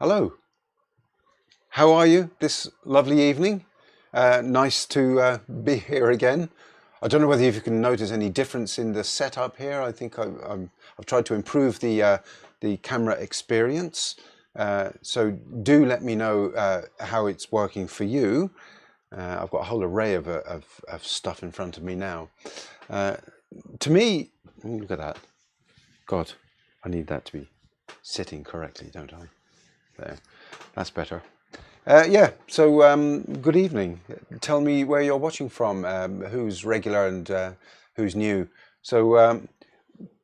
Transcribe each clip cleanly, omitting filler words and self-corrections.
Hello, how are you this lovely evening? Nice to be here again. I don't know whether you can notice any difference in the setup here. I think I've tried to improve the camera experience. So do let me know how it's working for you. I've got a whole array of stuff in front of me now. To me, look at that. God, I need that to be sitting correctly, don't I? There, that's better. Yeah, so good evening. Tell me where you're watching from, who's regular and who's new. So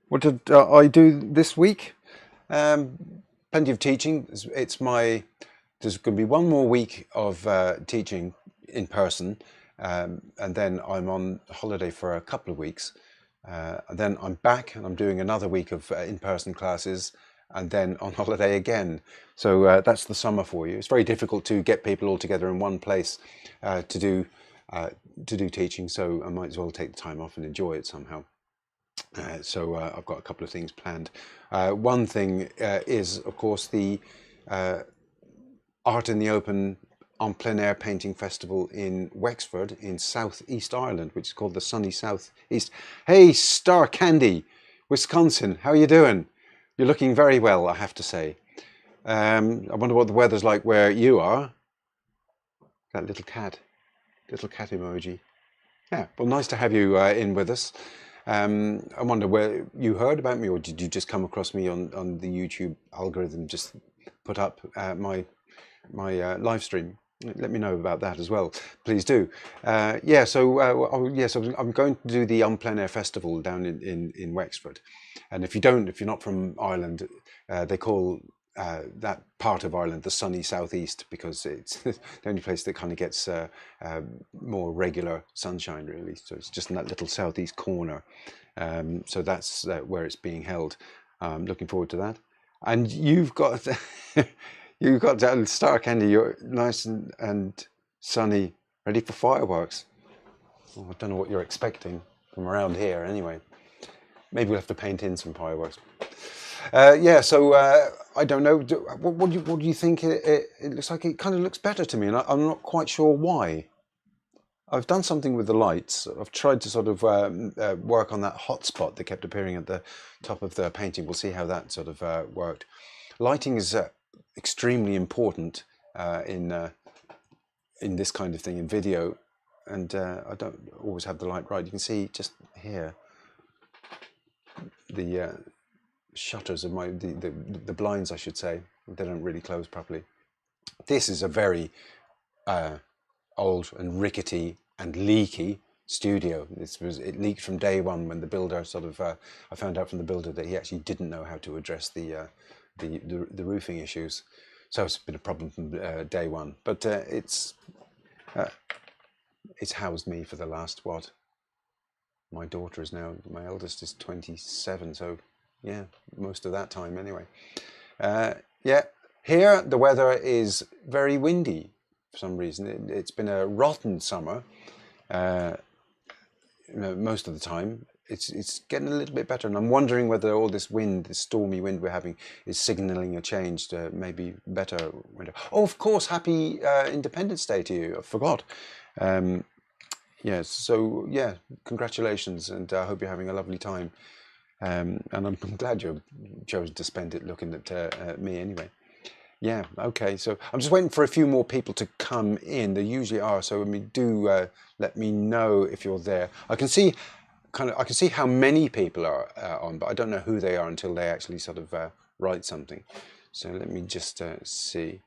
what did I do this week? Plenty of teaching. There's going to be one more week of teaching in person, and then I'm on holiday for a couple of weeks. And then I'm back and I'm doing another week of in-person classes, and then on holiday again. So that's the summer for you. It's very difficult to get people all together in one place to do teaching, so I might as well take the time off and enjoy it somehow. So I've got a couple of things planned. One thing is, of course, the Art in the Open en plein air painting festival in Wexford in South East Ireland, which is called the sunny South East. Hey, Star Candy, Wisconsin, how are you doing? You're looking very well, I have to say. I wonder what the weather's like where you are. That little cat emoji. Yeah, well, nice to have you in with us. I wonder where you heard about me, or did you just come across me on the YouTube algorithm? Just put up my live stream. Let me know about that as well, please do. Yeah, so I'm going to do the En Plein Air Festival down in Wexford, and if you're not from Ireland, they call that part of Ireland the sunny southeast, because it's the only place that kind of gets more regular sunshine, really. So it's just in that little southeast corner. So that's where it's being held. Looking forward to that. And you've got you've got Star Candy. You're nice and sunny, ready for fireworks. Oh, I don't know what you're expecting from around here. Anyway, maybe we'll have to paint in some fireworks. Yeah, so I don't know. What do you think? It looks like it kind of looks better to me, and I'm not quite sure why. I've done something with the lights. I've tried to sort of work on that hot spot that kept appearing at the top of the painting. We'll see how that sort of worked. Lighting is extremely important in this kind of thing, in video, and I don't always have the light right. You can see just here the shutters of the blinds, I should say. They don't really close properly. This is a very old and rickety and leaky studio. It leaked from day one when the builder sort of I found out from the builder that he actually didn't know how to address the roofing issues. So it's been a problem from day one. But it's housed me for the last what? My daughter is now, my eldest is 27, so yeah, most of that time anyway. Yeah, here the weather is very windy for some reason. It's been a rotten summer. Most of the time. It's getting a little bit better, and I'm wondering whether all this wind, this stormy wind we're having, is signalling a change to maybe better winter. Oh, of course, happy Independence Day to you. I forgot. Yes, so yeah, congratulations, and I hope you're having a lovely time. And I'm glad you chose to spend it looking at me anyway. Yeah, okay, so I'm just waiting for a few more people to come in. There usually are, so when we do, let me know if you're there. I can see how many people are on, but I don't know who they are until they actually sort of write something. So let me just see.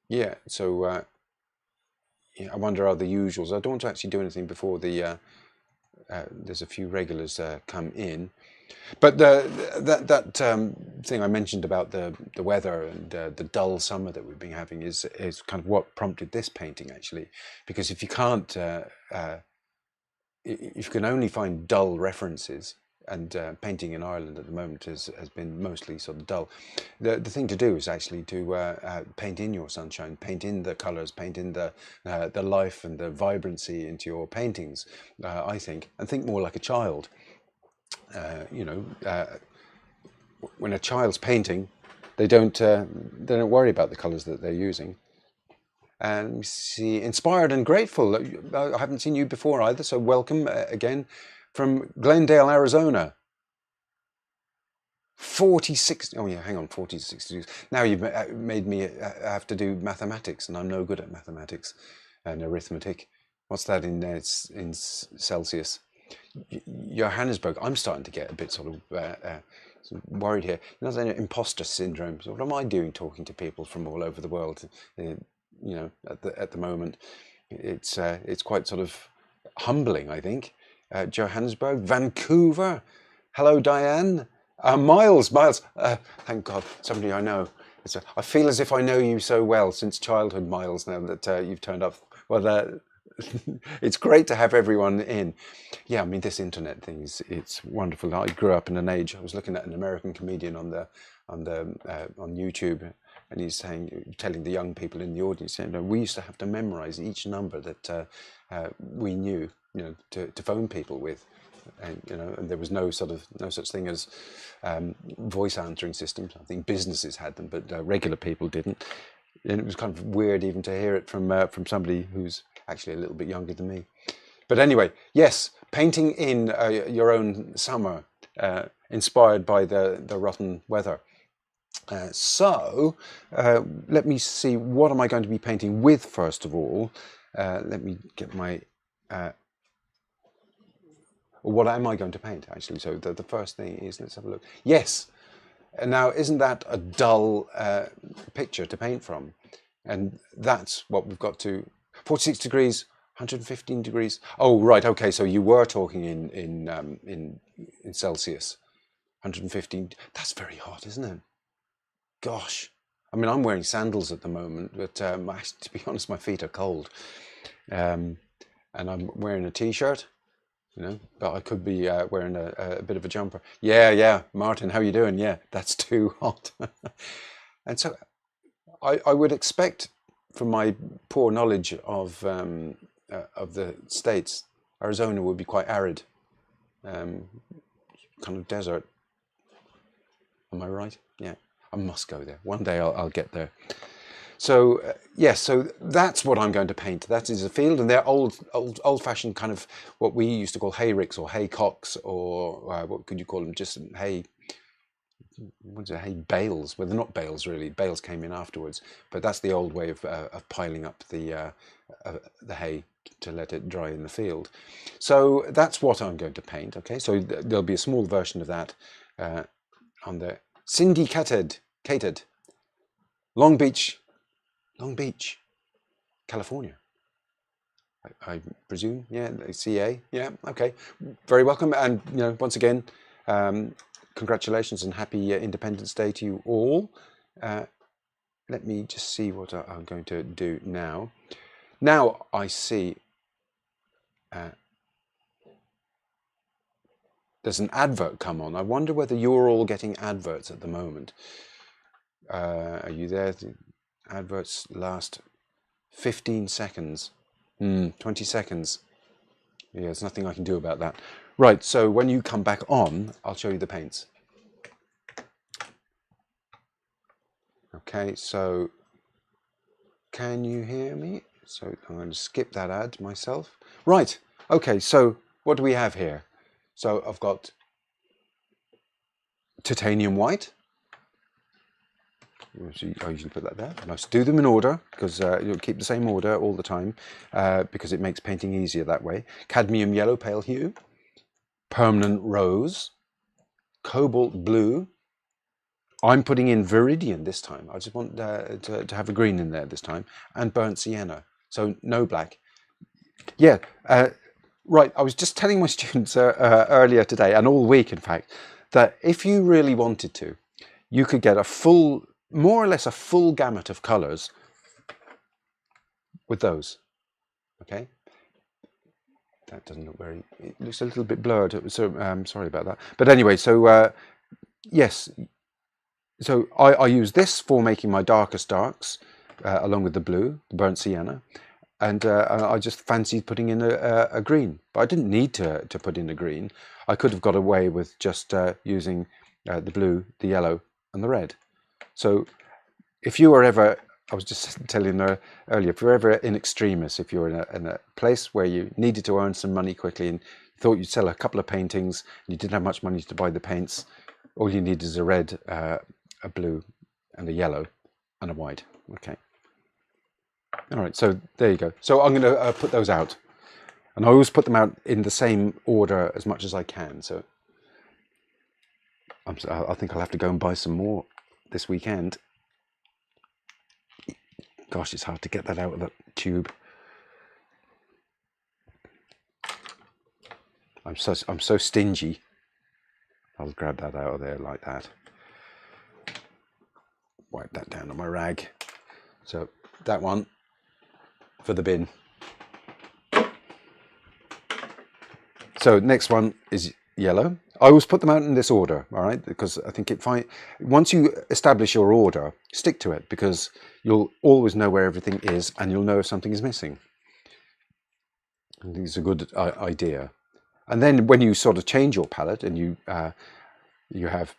Yeah, so yeah, I wonder are the usuals. I don't want to actually do anything before there's a few regulars come in. But that thing I mentioned about the weather and the dull summer that we've been having is kind of what prompted this painting, actually. Because if you can't, if you can only find dull references, and painting in Ireland at the moment has been mostly sort of dull, the thing to do is actually to paint in your sunshine, paint in the colours, paint in the life and the vibrancy into your paintings, I think, and think more like a child. When a child's painting, they don't worry about the colours that they're using. And let me see, inspired and grateful. I haven't seen you before either, so welcome again from Glendale, Arizona. 46, oh yeah, hang on, 40 to 60 degrees. Now you've made me have to do mathematics, and I'm no good at mathematics and arithmetic. What's that in Celsius? Johannesburg. I'm starting to get a bit sort of worried here. You know, imposter syndrome. So what am I doing talking to people from all over the world? You know, at the moment, it's quite sort of humbling, I think. Johannesburg, Vancouver. Hello, Diane. Miles, thank God, somebody I know. I feel as if I know you so well since childhood, Miles, now that you've turned up. Well, it's great to have everyone in. Yeah, I mean, this internet thing it's wonderful. I grew up in an age, I was looking at an American comedian on YouTube, and he's telling the young people in the audience, you know, we used to have to memorize each number that we knew, you know, to phone people with. And you know, and there was no such thing as voice answering systems. I think businesses had them, but regular people didn't. And it was kind of weird even to hear it from somebody who's actually a little bit younger than me. But anyway, yes, painting in your own summer, inspired by the rotten weather. So let me see, what am I going to be painting with first of all? Let me get my. What am I going to paint, actually? So the first thing is, let's have a look. Yes. Now, isn't that a dull picture to paint from? And that's what we've got to. 46 degrees, 115 degrees. Oh, right. Okay. So you were talking in Celsius. 115. That's very hot, isn't it? Gosh. I mean, I'm wearing sandals at the moment, but to be honest, my feet are cold. And I'm wearing a t-shirt. You know, but I could be wearing a bit of a jumper. Yeah, Martin, how you doing? Yeah, that's too hot. And so I would expect, from my poor knowledge of the States, Arizona would be quite arid, kind of desert. Am I right? Yeah, I must go there. One day I'll get there. So yes, so that's what I'm going to paint. That is a field, and they're old-fashioned kind of what we used to call hayricks or haycocks, or what could you call them? Just hay. What's it? Hay bales? Well, they're not bales really. Bales came in afterwards, but that's the old way of piling up the hay to let it dry in the field. So that's what I'm going to paint. Okay, so there'll be a small version of that on the syndicated Long Beach, California, I presume. Yeah, CA. Yeah, okay. Very welcome. And, you know, once again, congratulations and happy Independence Day to you all. Let me just see what I'm going to do now. Now I see there's an advert come on. I wonder whether you're all getting adverts at the moment. Are you there? The adverts last 15 seconds. 20 seconds. Yeah, there's nothing I can do about that. Right, so when you come back on, I'll show you the paints. Okay, so can you hear me? So I'm going to skip that ad myself. Right, okay, so what do we have here? So I've got titanium white. I usually put that there. And I do them in order because you'll keep the same order all the time because it makes painting easier that way. Cadmium yellow, pale hue. Permanent rose. Cobalt blue. I'm putting in Viridian this time. I just want to have a green in there this time. And burnt sienna. So no black. Yeah, right. I was just telling my students earlier today, and all week in fact, that if you really wanted to, you could get a full, more or less a full gamut of colours with those. Okay, that doesn't look very. It looks a little bit blurred. So sorry about that. But anyway, so yes, so I use this for making my darkest darks, along with the blue, the burnt sienna, and I just fancied putting in a green, but I didn't need to put in a green. I could have got away with just using the blue, the yellow, and the red. So if you were ever, I was just telling her earlier, if you're ever in extremis, if you're in a place where you needed to earn some money quickly and thought you'd sell a couple of paintings and you didn't have much money to buy the paints, all you need is a red, a blue and a yellow and a white. Okay. All right, so there you go. So I'm going to put those out. And I always put them out in the same order as much as I can. So I think I'll have to go and buy some more this weekend. Gosh, it's hard to get that out of the tube. I'm so stingy. I'll grab that out of there like that. Wipe that down on my rag. So that one for the bin. So next one is yellow. I always put them out in this order, all right? Because I think once you establish your order, stick to it, because you'll always know where everything is and you'll know if something is missing. I think it's a good idea. And then when you sort of change your palette and you have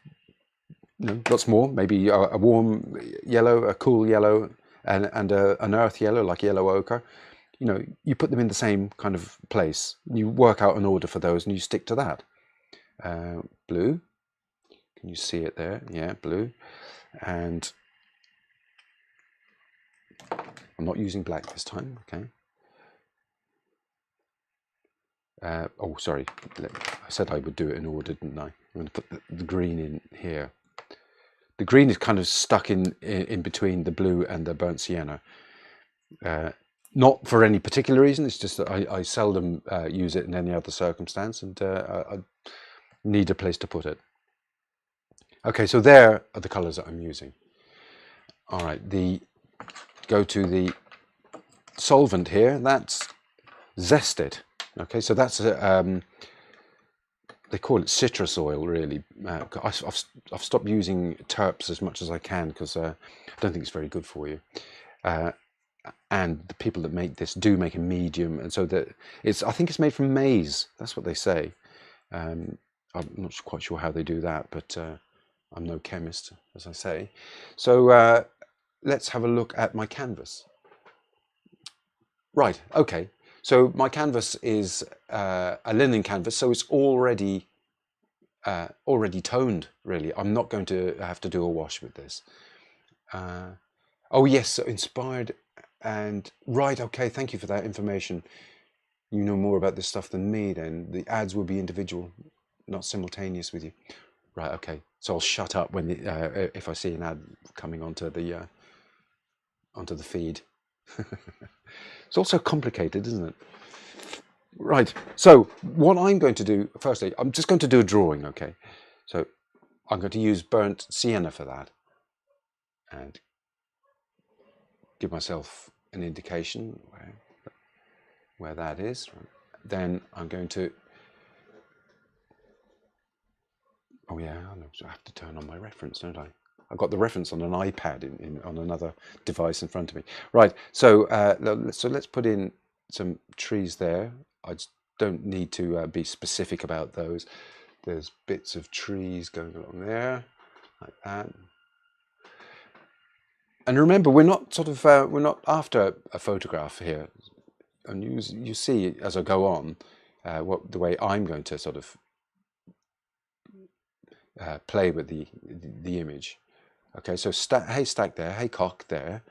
lots more, maybe a warm yellow, a cool yellow, and an earth yellow like yellow ochre, you put them in the same kind of place. You work out an order for those and you stick to that. Blue, can you see it there? Yeah, blue. And I'm not using black this time, okay. Oh, sorry, I said I would do it in order, didn't I? I'm going to put the green in here. The green is kind of stuck in between the blue and the burnt sienna. Not for any particular reason, it's just that I seldom use it in any other circumstance, and I need a place to put it. Okay, so there are the colours that I'm using. All right, go to the solvent here, that's zested. Okay, so that's they call it citrus oil, really. I've stopped using terps as much as I can because I don't think it's very good for you. And the people that make this do make a medium, and so that I think it's made from maize. That's what they say. I'm not quite sure how they do that, but I'm no chemist, as I say. So let's have a look at my canvas. Right, okay. So my canvas is a linen canvas, so it's already toned, really. I'm not going to have to do a wash with this. Oh yes, so inspired and right, okay, thank you for that information. You know more about this stuff than me then. The ads will be individual, not simultaneous with you. Right, okay. So I'll shut up when if I see an ad coming onto the feed. It's also complicated, isn't it? Right, so what I'm going to do, firstly, I'm just going to do a drawing, okay? So I'm going to use burnt sienna for that and give myself an indication where that is. Then I'm going to, oh yeah, I have to turn on my reference, don't I? I've got the reference on an iPad on another device in front of me. Right, so let's put in some trees there. I just don't need to be specific about those. There's bits of trees going along there, like that. And remember, we're not after a photograph here. And you see as I go on, the way I'm going to sort of play with the image. Okay, so haystack there, haycock there,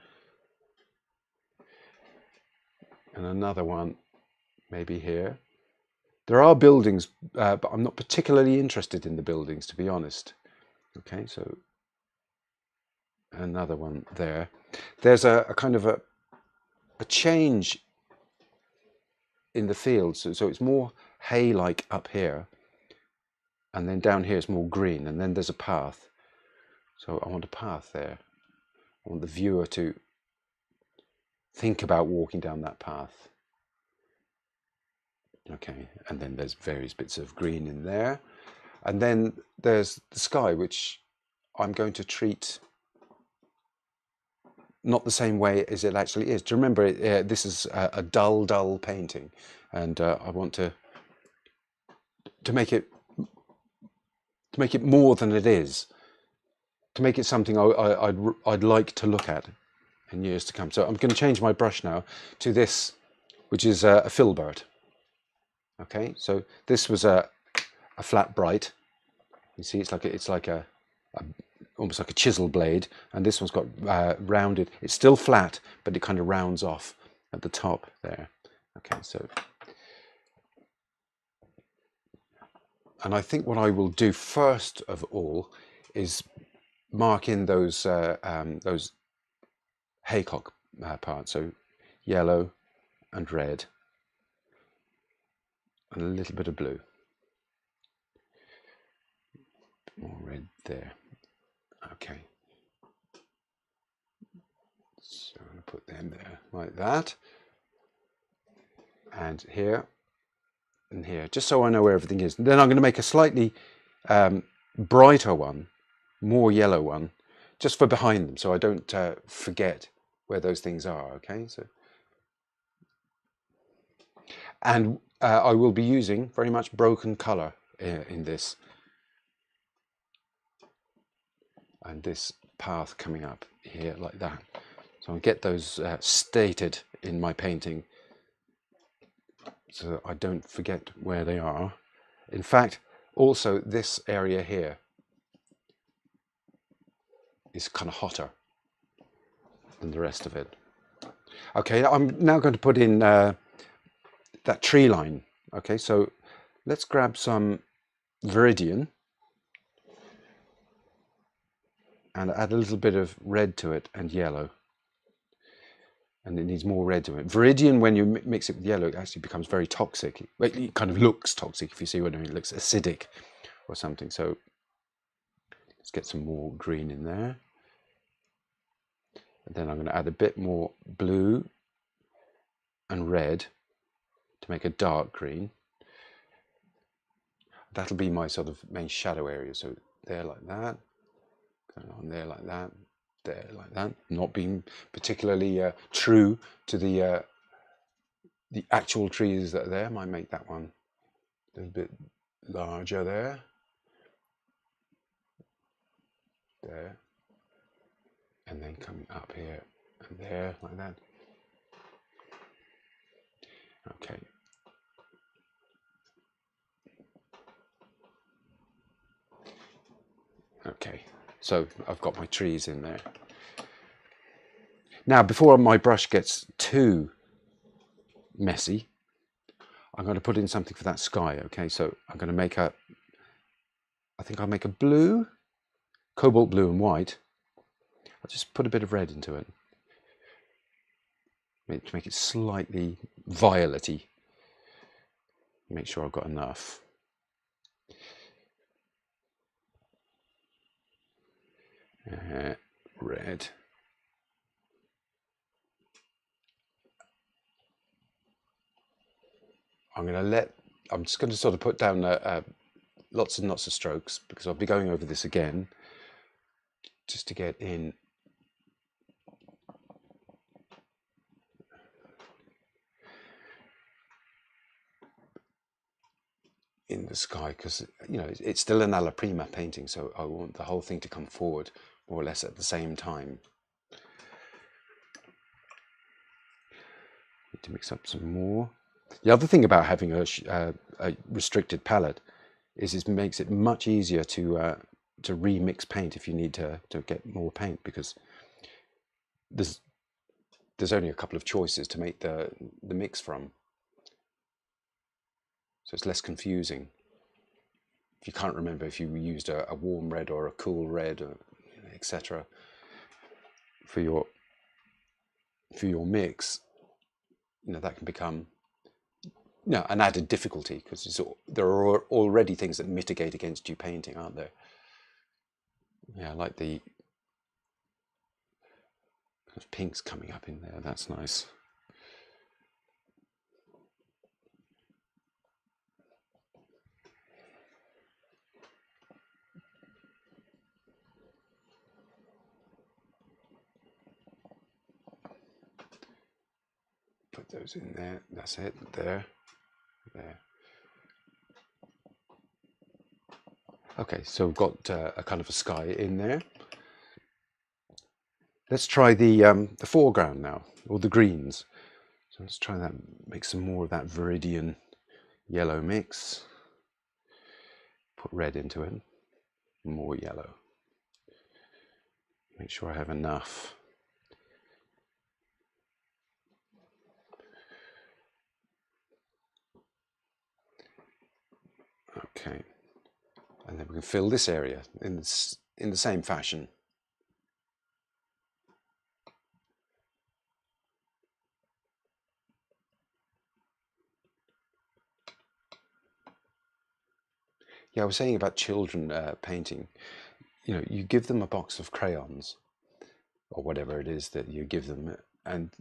and another one maybe here. There are buildings, but I'm not particularly interested in the buildings, to be honest. Okay, so another one there. There's a kind of a change in the field, so it's more hay-like up here, and then down here it's more green, and then there's a path. So I want a path there. I want the viewer to think about walking down that path. Okay, and then there's various bits of green in there. And then there's the sky, which I'm going to treat not the same way as it actually is. Do you remember, this is a dull painting, and I want to make it more than it is, to make it something I'd like to look at in years to come. So I'm going to change my brush now to this, which is a filbert. Okay, so this was a flat bright. You see, it's like a almost like a chisel blade, and this one's got rounded. It's still flat, but it kind of rounds off at the top there. Okay, so, and I think what I will do first of all is mark in those haycock parts, so yellow and red, and a little bit of blue. More red there. Okay. So I'm going to put them there like that. And here and here, just so I know where everything is. And then I'm going to make a slightly brighter one, more yellow one, just for behind them, so I don't forget where those things are. Okay, so, and I will be using very much broken color in this, and this path coming up here like that. So I'll get those stated in my painting, so that I don't forget where they are. In fact, also this area here is kind of hotter than the rest of it. Okay, I'm now going to put in that tree line. Okay, so let's grab some Viridian and add a little bit of red to it and yellow. And it needs more red to it. Viridian, when you mix it with yellow, it actually becomes very toxic. It kind of looks toxic, if you see what I mean. It looks acidic or something. So let's get some more green in there. And then I'm going to add a bit more blue and red to make a dark green. That'll be my sort of main shadow area. So there like that, going on there like that, there like that. Not being particularly true to the actual trees that are there. Might make that one a little bit larger there. There. And then coming up here and there like that. Okay. Okay, so I've got my trees in there. Now, before my brush gets too messy, I'm going to put in something for that sky. Okay, so I'm going to make I think I'll make a blue, cobalt blue and white. I'll just put a bit of red into it to make it slightly violet-y. Make sure I've got enough. Red. I'm just going to sort of put down lots and lots of strokes, because I'll be going over this again, just to get in the sky, because you know it's still an alla prima painting, so I want the whole thing to come forward more or less at the same time. Need to mix up some more. The other thing about having a restricted palette is it makes it much easier to remix paint if you need to get more paint, because there's only a couple of choices to make the mix from. So it's less confusing. If you can't remember if you used a warm red or a cool red, etc. for your mix, you know, that can become an added difficulty, because there are already things that mitigate against you painting, aren't there? Yeah, like the pinks coming up in there. That's nice. Put those in there. That's it. There. Okay, so we've got a kind of a sky in there. Let's try the foreground now, or the greens. So let's try that, make some more of that viridian yellow mix. Put red into it, more yellow. Make sure I have enough. Okay, and then we can fill this area in the same fashion. Yeah, I was saying about children painting. You know, you give them a box of crayons or whatever it is that you give them, and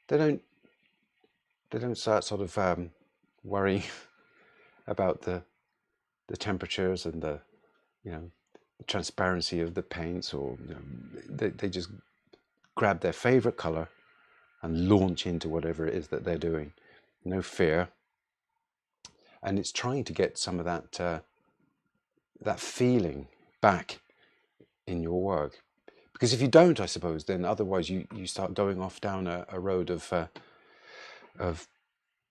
they don't start sort of worrying about the temperatures and the the transparency of the paints, or they just grab their favorite color and launch into whatever it is that they're doing. No fear. And it's trying to get some of that that feeling back in your work, because if you don't, I suppose, then otherwise you start going off down a road of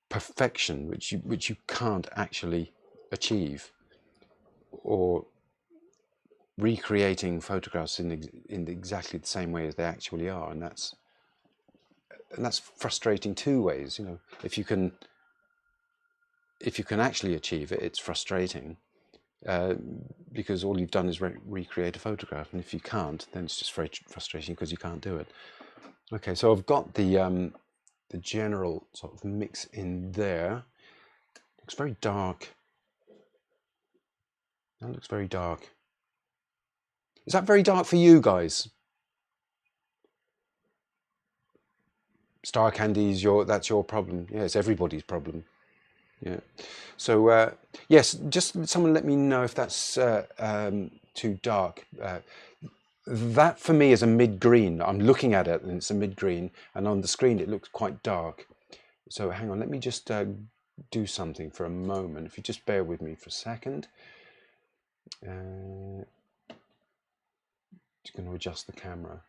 perfection, which you can't actually achieve, or recreating photographs in exactly the same way as they actually are, and that's frustrating two ways. If you can actually achieve it, it's frustrating because all you've done is recreate a photograph, and if you can't, then it's just very frustrating because you can't do it. Okay, so I've got the general sort of mix in there. Looks very dark. That looks very dark. Is that very dark for you guys? Star Candy that's your problem. Yeah, it's everybody's problem. Yeah. So yes, just someone let me know if that's too dark. That for me is a mid-green. I'm looking at it and it's a mid-green, and on the screen it looks quite dark. So hang on, let me just do something for a moment. If you just bear with me for a second. Just going to adjust the camera.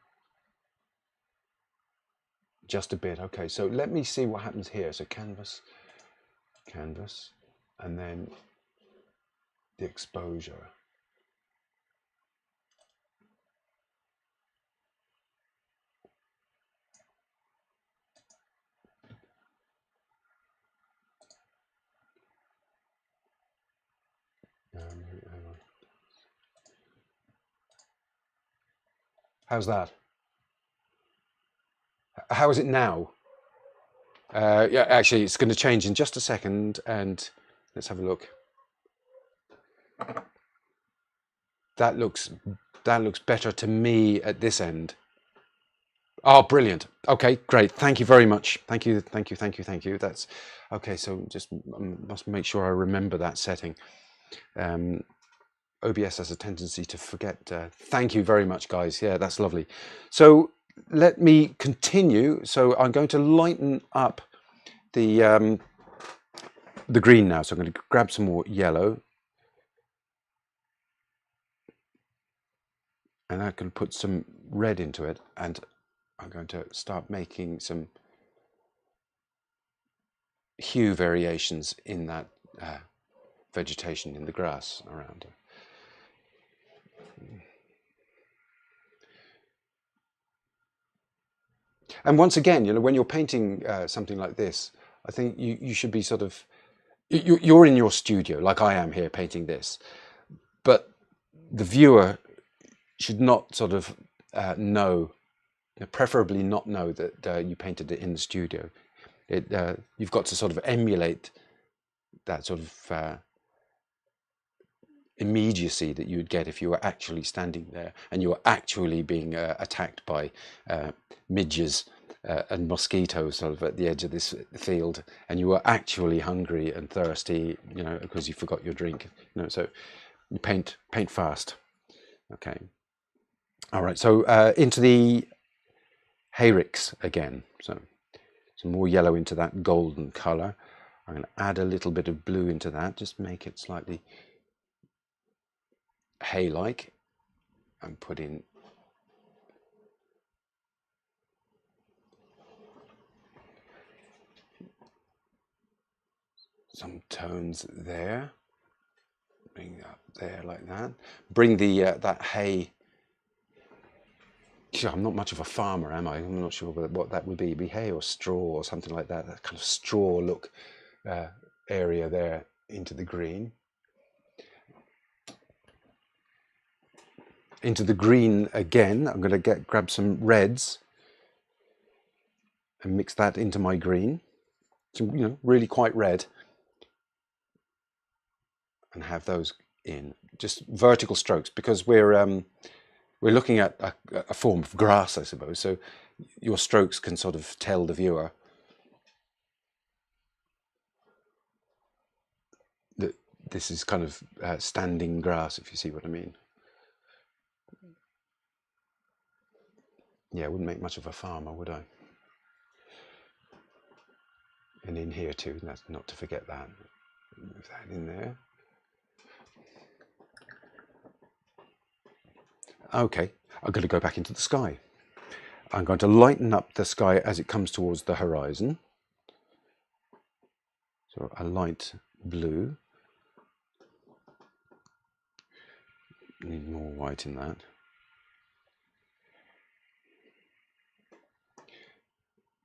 Just a bit. Okay, so let me see what happens here. So canvas, and then the exposure. How's that? How is it now? Yeah, actually, it's going to change in just a second, and let's have a look. That looks better to me at this end. Oh, brilliant. Okay, great. Thank you very much. Thank you. That's okay. So just must make sure I remember that setting. OBS has a tendency to forget. Thank you very much, guys. Yeah, that's lovely. So let me continue. So I'm going to lighten up the green now. So I'm going to grab some more yellow, and I can put some red into it, and I'm going to start making some hue variations in that vegetation in the grass around it. And once again, when you're painting something like this, I think you should be sort of, you're in your studio like I am here painting this, but the viewer should not sort of know, preferably not know that you painted it in the studio. You've got to sort of emulate that sort of immediacy that you would get if you were actually standing there and you were actually being attacked by midges and mosquitoes sort of at the edge of this field, and you were actually hungry and thirsty, because you forgot your drink. So you paint fast. Okay. All right. So into the hayricks again. So some more yellow into that golden color. I'm going to add a little bit of blue into that, just make it slightly hay-like, and put in some tones there. Bring up there like that. Bring the that hay. I'm not much of a farmer, am I? I'm not sure what that would be. It'd be hay or straw or something like that. That kind of straw look area there into the green. Into the green again, I'm going to grab some reds and mix that into my green. So, you know, really quite red. And have those in just vertical strokes, because we're looking at a form of grass, I suppose. So your strokes can sort of tell the viewer that this is kind of standing grass, if you see what I mean. Yeah, I wouldn't make much of a farmer, would I? And in here too, that's not to forget that. Move that in there. Okay, I'm going to go back into the sky. I'm going to lighten up the sky as it comes towards the horizon. So a light blue. Need more white in that.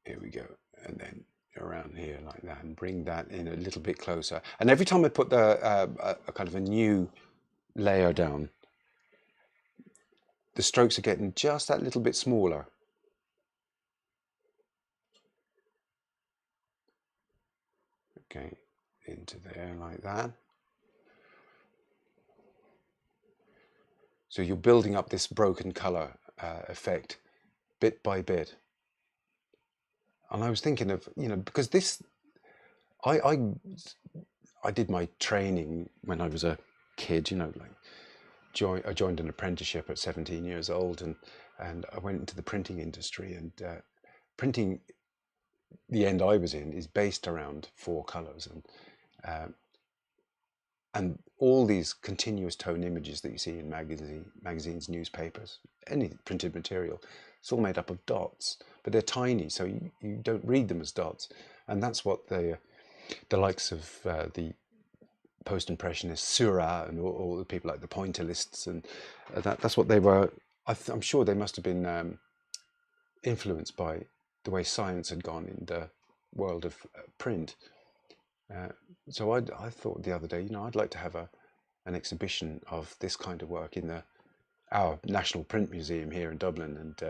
Here we go. And then around here like that, and bring that in a little bit closer. And every time I put the a kind of a new layer down, the strokes are getting just that little bit smaller. Okay, into there like that. So you're building up this broken color effect bit by bit. And I was thinking of, you know, because this, I did my training when I was a kid, you know, like I joined an apprenticeship at 17 years old, and I went into the printing industry, and printing, the end I was in, is based around 4 colors, and all these continuous tone images that you see in magazines, newspapers, any printed material, it's all made up of dots, but they're tiny, so you don't read them as dots. And that's what the likes of the post-impressionists, Seurat, and all the people like the pointillists, and that's what they were. I'm sure they must have been influenced by the way science had gone in the world of print. So I thought the other day, you know, I'd like to have an exhibition of this kind of work in our National Print Museum here in Dublin, and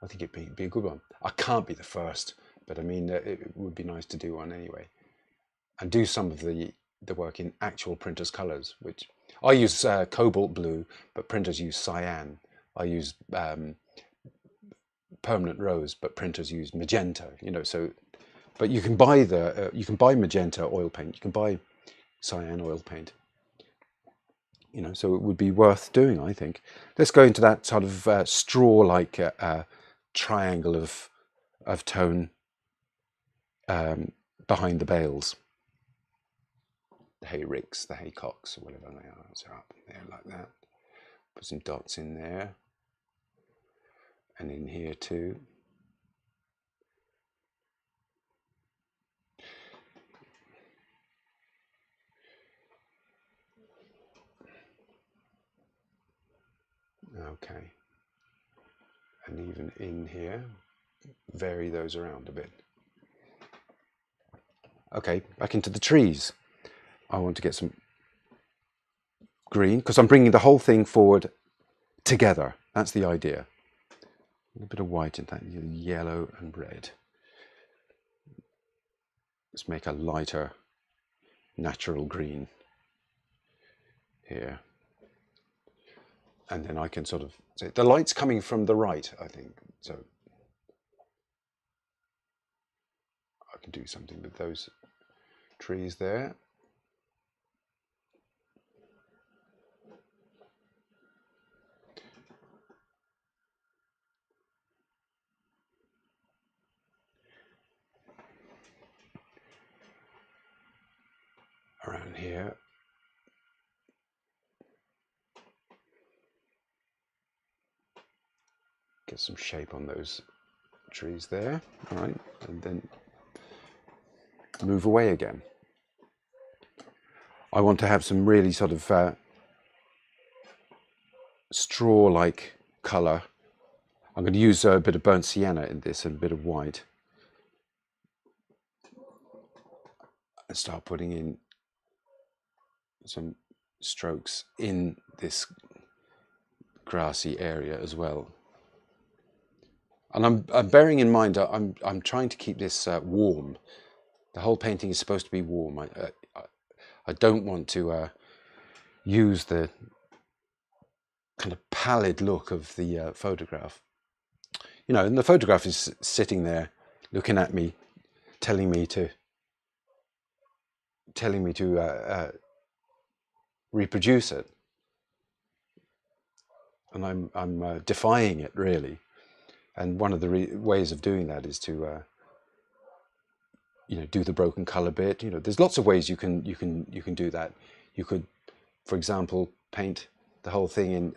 I think it'd be a good one. I can't be the first, but I mean, it would be nice to do one anyway, and do some of the work in actual printers' colours, which I use cobalt blue, but printers use cyan. I use permanent rose, but printers use magenta. You know, so. But you can buy you can buy magenta oil paint. You can buy cyan oil paint. You know, so it would be worth doing, I think. Let's go into that sort of straw-like triangle of tone behind the bales. The hay ricks, the haycocks, or whatever they are. So up there like that. Put some dots in there, and in here too. Okay, and even in here, vary those around a bit. Okay, back into the trees. I want to get some green, because I'm bringing the whole thing forward together. That's the idea. A little bit of white in that, yellow and red. Let's make a lighter, natural green here. And then I can sort of say, the light's coming from the right, I think. So I can do something with those trees there. Around here. Get some shape on those trees there. All right, and then move away again. I want to have some really sort of straw-like colour. I'm going to use a bit of burnt sienna in this and a bit of white. And start putting in some strokes in this grassy area as well. And I'm bearing in mind I'm trying to keep this warm. The whole painting is supposed to be warm. I don't want to use the kind of pallid look of the photograph. You know, and the photograph is sitting there looking at me, telling me to reproduce it, and I'm defying it really. And one of the ways of doing that is to you know, do the broken color bit. You know, there's lots of ways you can do that. You could, for example, paint the whole thing in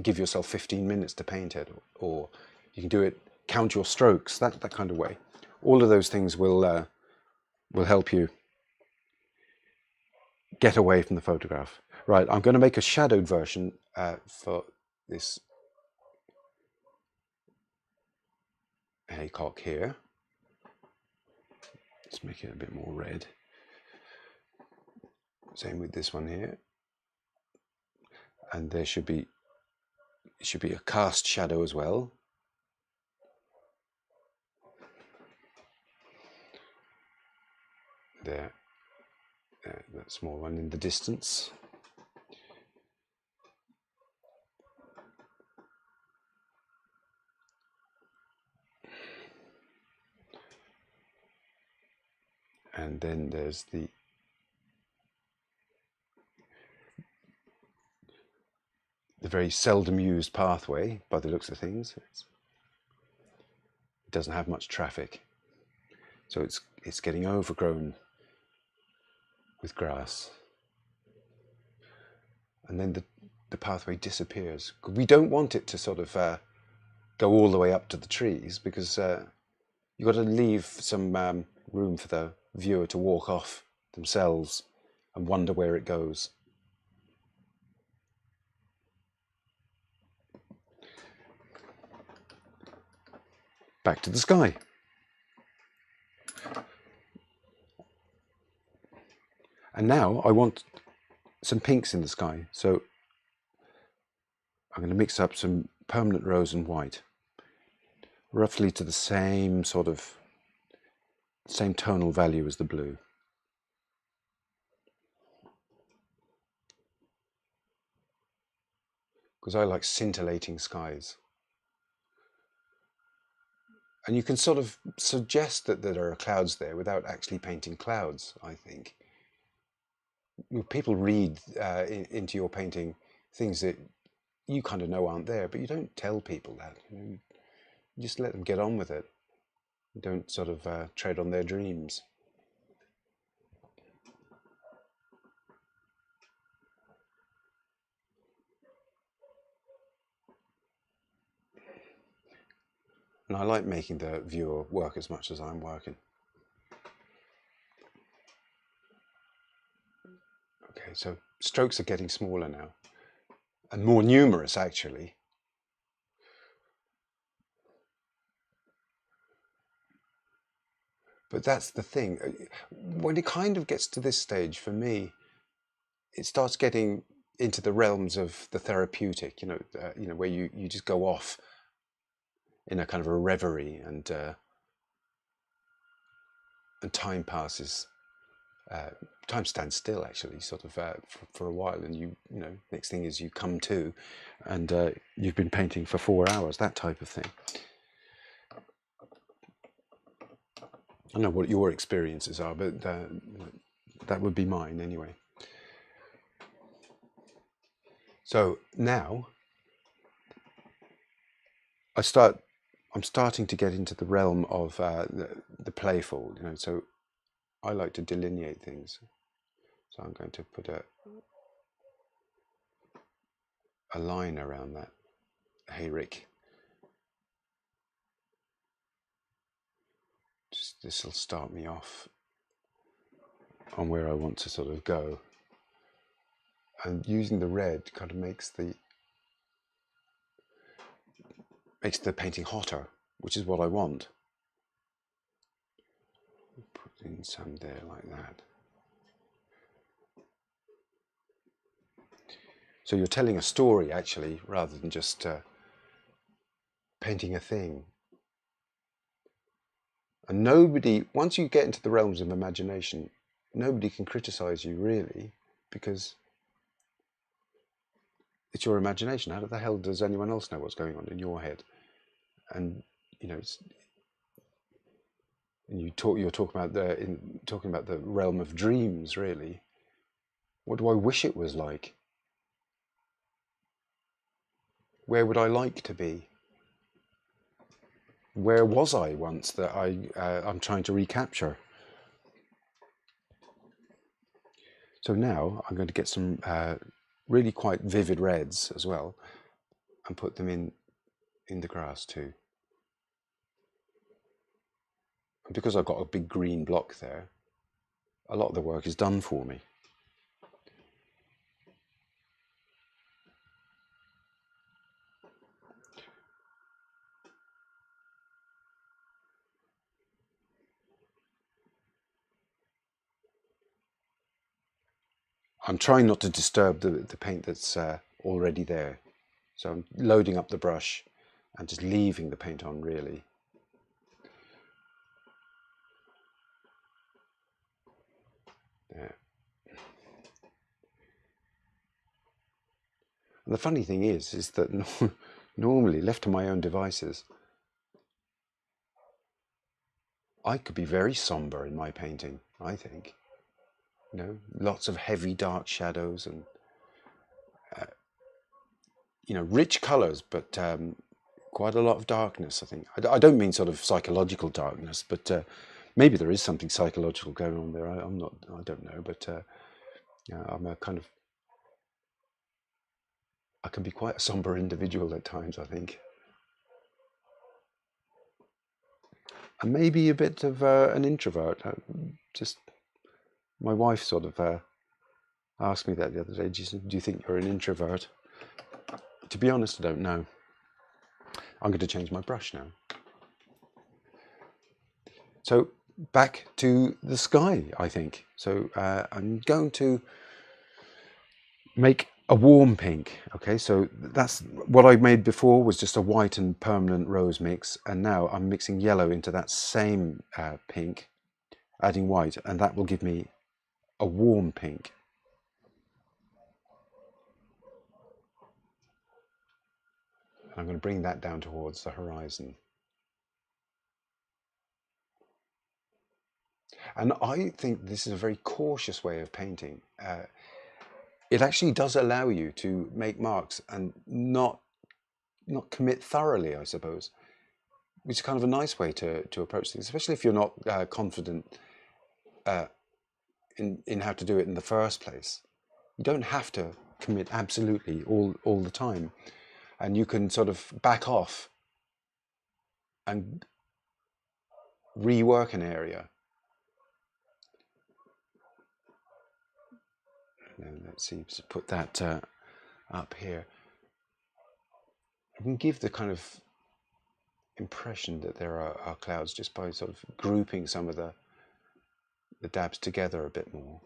give yourself 15 minutes to paint it, or you can do it, count your strokes, that kind of way. All of those things will help you get away from the photograph. Right, I'm going to make a shadowed version for this haycock here. Let's make it a bit more red. Same with this one here. And there should be a cast shadow as well. There, that small one in the distance. And then there's the very seldom used pathway by the looks of things. It doesn't have much traffic, so it's getting overgrown with grass. And then the pathway disappears. We don't want it to sort of go all the way up to the trees, because you've got to leave some room for the viewer to walk off themselves and wonder where it goes. Back to the sky. And now I want some pinks in the sky, so I'm going to mix up some permanent rose and white, roughly to the same sort of same tonal value as the blue. Because I like scintillating skies. And you can sort of suggest that there are clouds there without actually painting clouds, I think. People read into your painting things that you kind of know aren't there, but you don't tell people that. You just let them get on with it. You don't sort of tread on their dreams. And I like making the viewer work as much as I'm working. Okay, so strokes are getting smaller now, and more numerous actually. But that's the thing. When it kind of gets to this stage, for me, it starts getting into the realms of the therapeutic, you know, where you just go off in a kind of a reverie, and time passes. Time stands still, actually, sort of for a while, and you know, next thing is you come to, and you've been painting for 4 hours, that type of thing. I don't know what your experiences are, but that would be mine anyway. So now I'm starting to get into the realm of the playful, you know. So I like to delineate things. So I'm going to put a line around that hayrick. This will start me off on where I want to sort of go. And using the red kind of makes the painting hotter, which is what I want. Put in some there like that. So you're telling a story actually, rather than just painting a thing. And nobody, once you get into the realms of imagination, nobody can criticize you really, because it's your imagination. How the hell does anyone else know what's going on in your head? And you know, and you're talking about the realm of dreams, really. What do I wish it was like? Where would I like to be? Where was I once that I'm trying to recapture? So now I'm going to get some really quite vivid reds as well, and put them in the grass too. And because I've got a big green block there, a lot of the work is done for me. I'm trying not to disturb the paint that's already there. So I'm loading up the brush and just leaving the paint on, really. There. And the funny thing is that normally, left to my own devices, I could be very somber in my painting, I think. You know, lots of heavy dark shadows and you know, rich colors, but quite a lot of darkness, I think. I don't mean sort of psychological darkness, but maybe there is something psychological going on there. I don't know, but I'm a kind of, I can be quite a somber individual at times, I think. And maybe a bit of an introvert. Just my wife sort of asked me that the other day. She said, "Do you think you're an introvert?" To be honest, I don't know. I'm going to change my brush now. So back to the sky, I think. So I'm going to make a warm pink. Okay, so that's what I made before, was just a white and permanent rose mix, and now I'm mixing yellow into that same pink, adding white, and that will give me a warm pink. I'm going to bring that down towards the horizon. And I think this is a very cautious way of painting. It actually does allow you to make marks and not commit thoroughly, I suppose, which is kind of a nice way to approach things, especially if you're not confident in how to do it in the first place. You don't have to commit absolutely all the time, and you can sort of back off and rework an area. And let's see, put that up here. I can give the kind of impression that there are clouds just by sort of grouping some of the dabs together a bit more.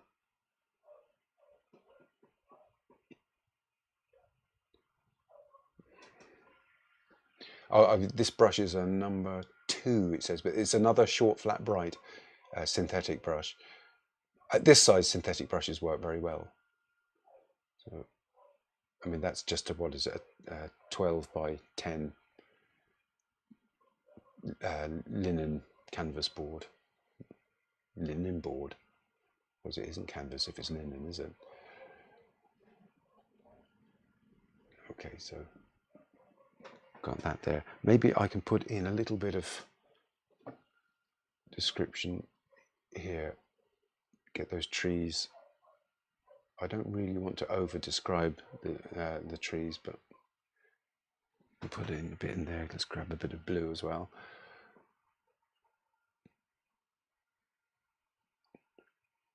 Oh, this brush is a number 2, it says, but it's another short, flat, bright synthetic brush. At this size, synthetic brushes work very well. So, I mean, that's just what is it, a 12 by 10 linen canvas board. Linen board. Because it isn't canvas if it's linen, is it? Okay, so got that there. Maybe I can put in a little bit of description here. Get those trees. I don't really want to over describe the trees, but I'll put in a bit in there. Let's grab a bit of blue as well.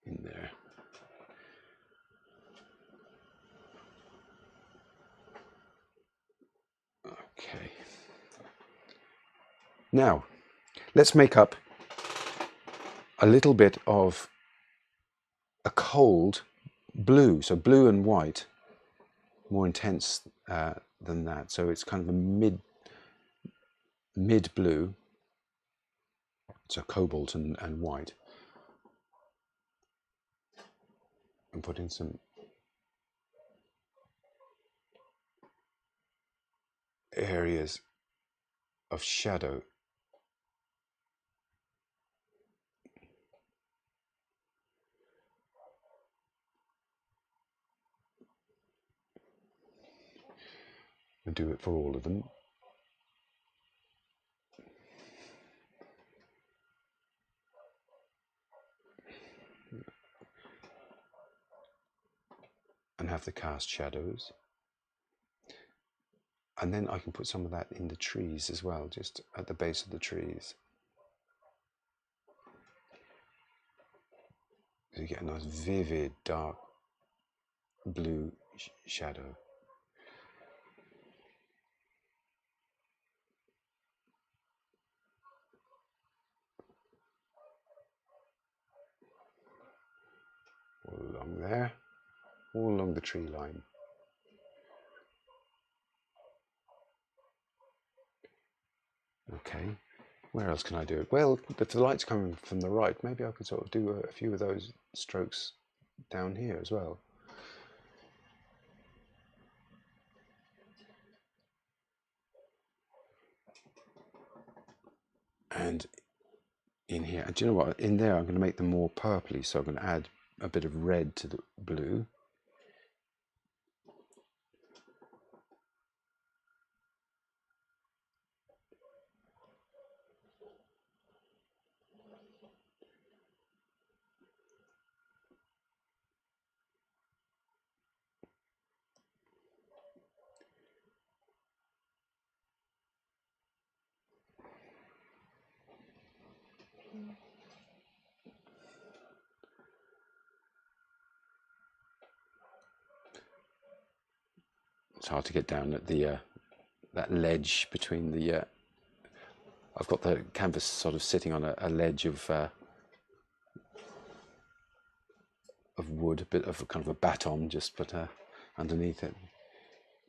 In there. Okay. Now, let's make up a little bit of a cold blue. So blue and white, more intense than that. So it's kind of a mid blue. So cobalt and white. And put in some areas of shadow. And do it for all of them. And have the cast shadows. And then I can put some of that in the trees as well, just at the base of the trees. So you get a nice vivid dark blue shadow. All along there, all along the tree line. Okay, where else can I do it? Well, if the light's coming from the right, maybe I could sort of do a few of those strokes down here as well. And in here, and do you know what? In there, I'm going to make them more purpley, so I'm going to add a bit of red to the blue. It's hard to get down at the that ledge between the. I've got the canvas sort of sitting on a ledge of wood, a bit of a kind of a baton just put underneath it.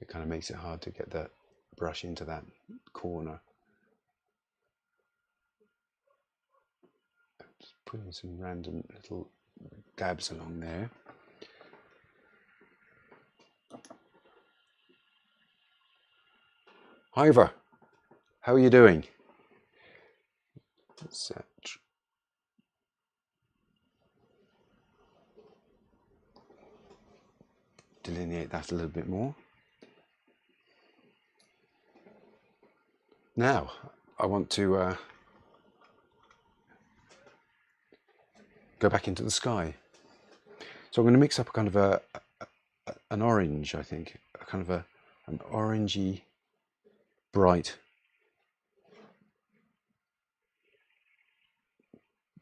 It kind of makes it hard to get the brush into that corner. Just putting some random little dabs along there. Ivor, how are you doing? Let's delineate that a little bit more. Now, I want to go back into the sky. So I'm going to mix up a kind of an orange, I think, a kind of an orangey, bright.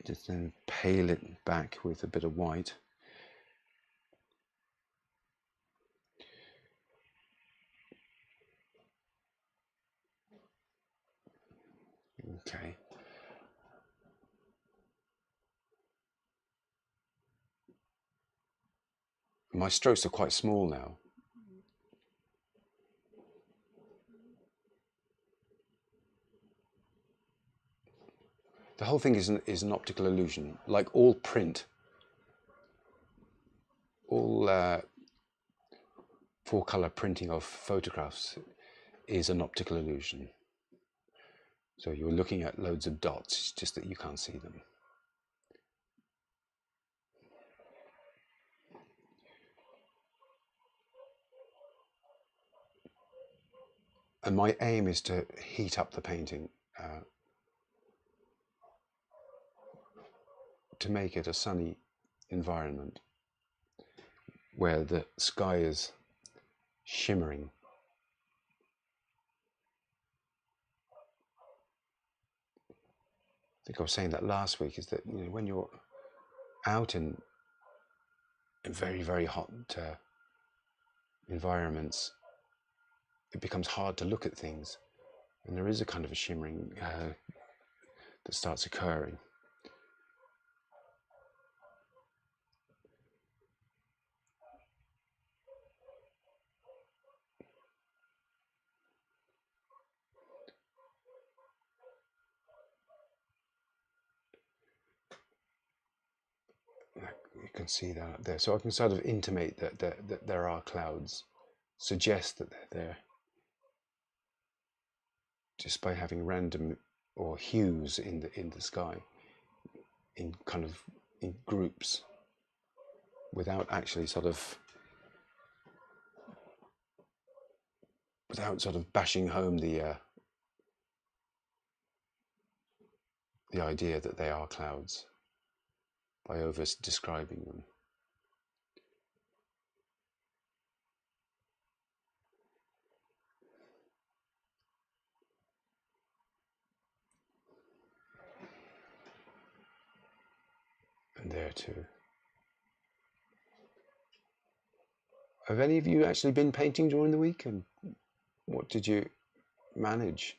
Just then pale it back with a bit of white. Okay. My strokes are quite small now. The whole thing is an optical illusion, like all print. All four-color printing of photographs is an optical illusion. So you're looking at loads of dots, it's just that you can't see them. And my aim is to heat up the painting to make it a sunny environment where the sky is shimmering. I think I was saying that last week, is that, you know, when you're out in very, very hot environments, it becomes hard to look at things, and there is a kind of a shimmering that starts occurring. You can see that up there, so I can sort of intimate that there are clouds, suggest that they're there, just by having random or hues in the sky, in kind of in groups, without actually without bashing home the idea that they are clouds by over describing them. And there too. Have any of you actually been painting during the week, and what did you manage?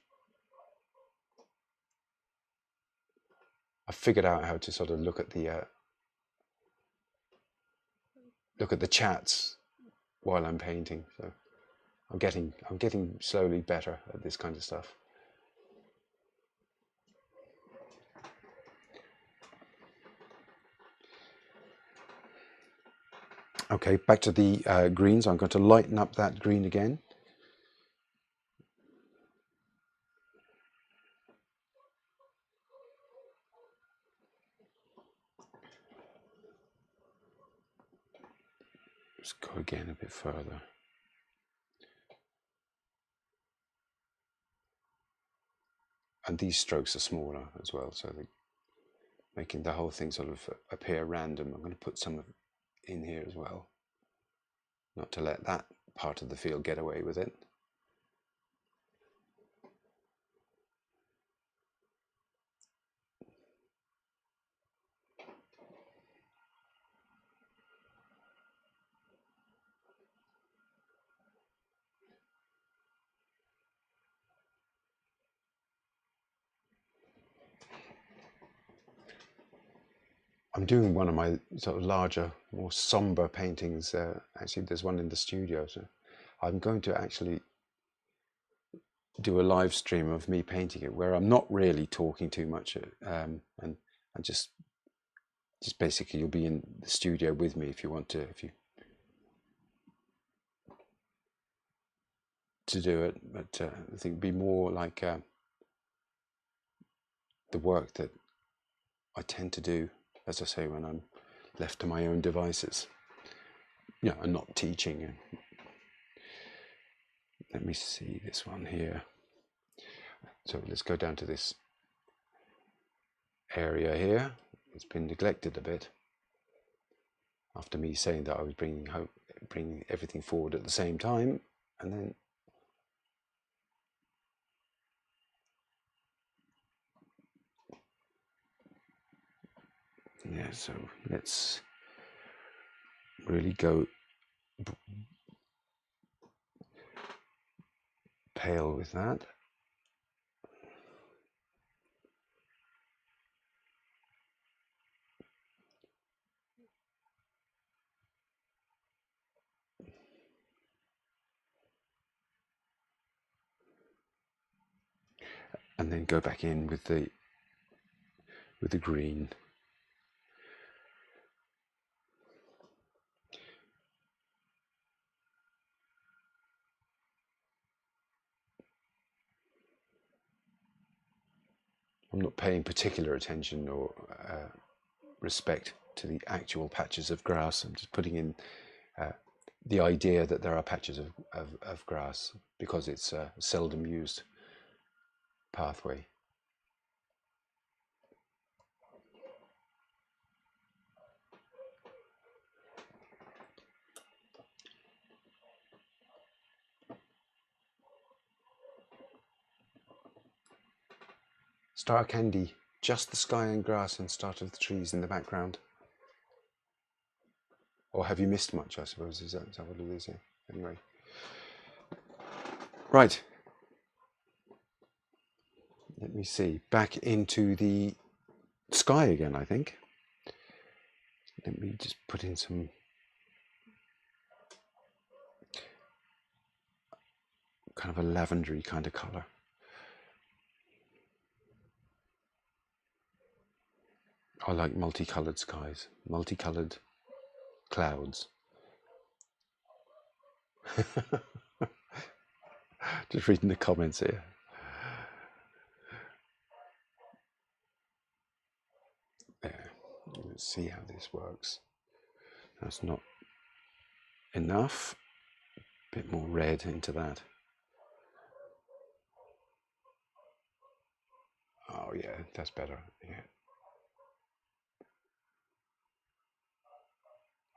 I figured out how to sort of look at the chats while I'm painting, so I'm getting slowly better at this kind of stuff. Okay, back to the greens. I'm going to lighten up that green again. Just go again a bit further. And these strokes are smaller as well, so they're making the whole thing sort of appear random. I'm going to put some in here as well, not to let that part of the field get away with it. I'm doing one of my sort of larger, more somber paintings. Actually, there's one in the studio, so I'm going to actually do a live stream of me painting it, where I'm not really talking too much, and just basically you'll be in the studio with me if you want to, to do it. But I think it'd be more like the work that I tend to do, as I say, when I'm left to my own devices, and not teaching. Let me see this one here. So let's go down to this area here. It's been neglected a bit after me saying that I was bringing everything forward at the same time, and then yeah, so let's really go pale with that. And then go back in with the green. I'm not paying particular attention or respect to the actual patches of grass. I'm just putting in the idea that there are patches of grass, because it's a seldom used pathway. Star candy, just the sky and grass and start of the trees in the background. Or have you missed much, I suppose? Is that what it is? Yeah. Anyway. Right. Let me see. Back into the sky again, I think. Let me just put in some kind of a lavendery kind of colour. I like multicoloured skies, multicoloured clouds. Just reading the comments here. There. Let's see how this works. That's not enough. A bit more red into that. Oh yeah, that's better. Yeah.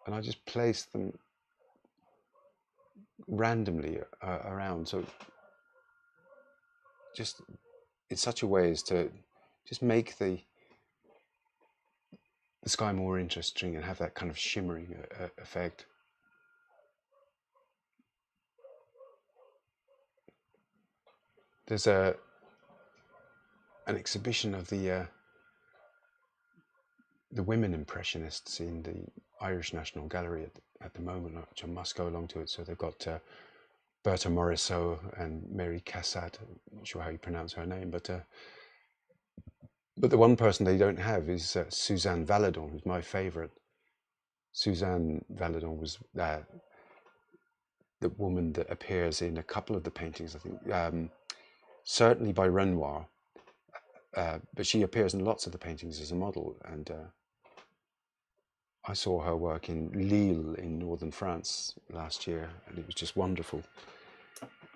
And I just place them randomly around, so just in such a way as to just make the sky more interesting and have that kind of shimmering effect. There's an exhibition of the women impressionists in the Irish National Gallery at the moment, which I must go along to it. So they've got Berta Morisot and Mary Cassatt. I'm not sure how you pronounce her name, but the one person they don't have is Suzanne Valadon, who's my favourite. Suzanne Valadon was the woman that appears in a couple of the paintings, I think, certainly by Renoir, but she appears in lots of the paintings as a model. And I saw her work in Lille in northern France last year, and it was just wonderful.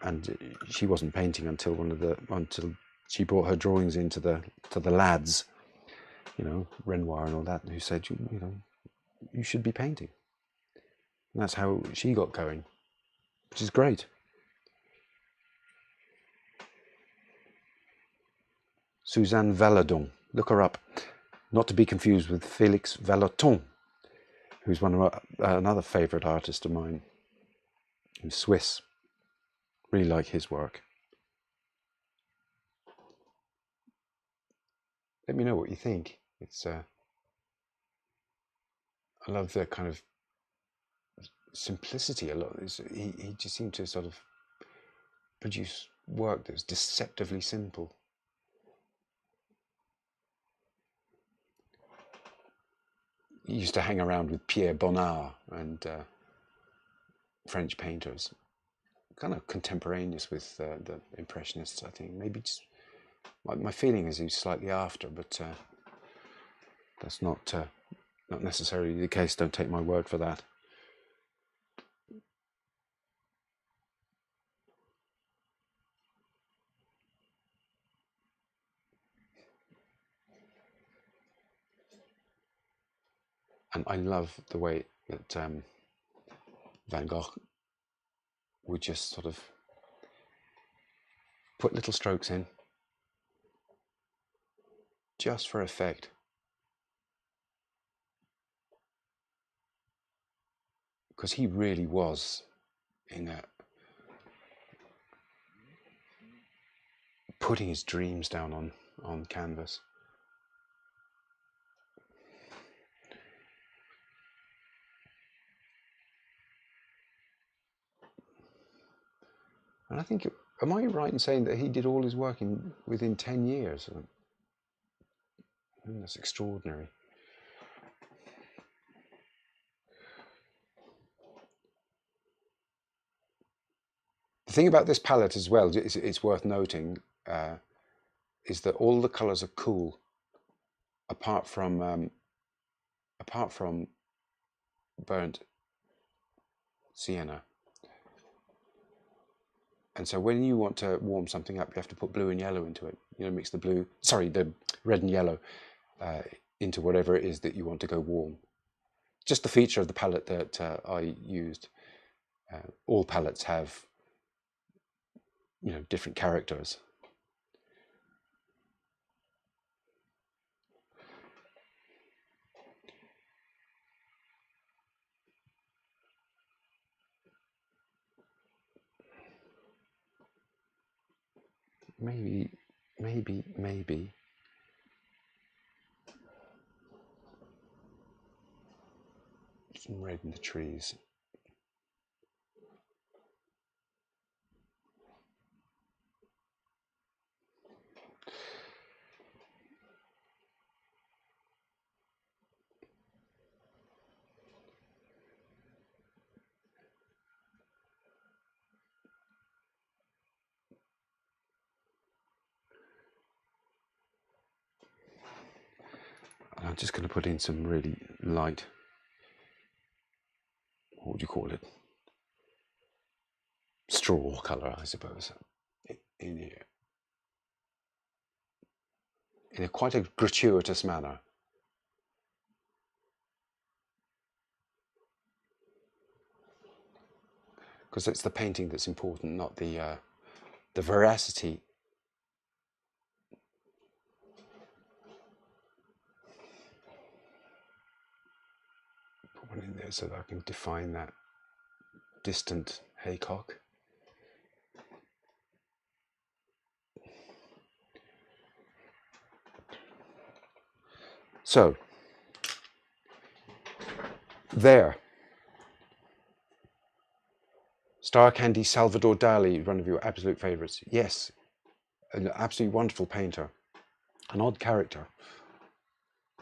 And she wasn't painting until until she brought her drawings into the lads, you know, Renoir and all that, who said, you know, you should be painting. And that's how she got going, which is great. Suzanne Valadon, look her up. Not to be confused with Félix Vallotton, who's another favourite artist of mine, who's Swiss. Really like his work. Let me know what you think. It's I love the kind of simplicity a lot. He just seemed to sort of produce work that was deceptively simple. He used to hang around with Pierre Bonnard and French painters, kind of contemporaneous with the Impressionists, I think. Maybe just my feeling is he's slightly after, but that's not necessarily the case. Don't take my word for that. And I love the way that Van Gogh would just sort of put little strokes in just for effect. Because he really was in putting his dreams down on canvas. And I think, am I right in saying that he did all his work within 10 years? I mean, that's extraordinary. The thing about this palette as well, it's worth noting, is that all the colours are cool, apart from burnt sienna. And so when you want to warm something up, you have to put blue and yellow into it. You know, mix the red and yellow into whatever it is that you want to go warm. Just the feature of the palette that I used. All palettes have, you know, different characters. maybe some red in the trees. I'm just going to put in some really light, what would you call it? Straw colour, I suppose, in here. In a quite a gratuitous manner. Because it's the painting that's important, not the veracity. Put one in there so that I can define that distant haycock. So, there. Star Candy, Salvador Dali, one of your absolute favourites. Yes, an absolutely wonderful painter. An odd character.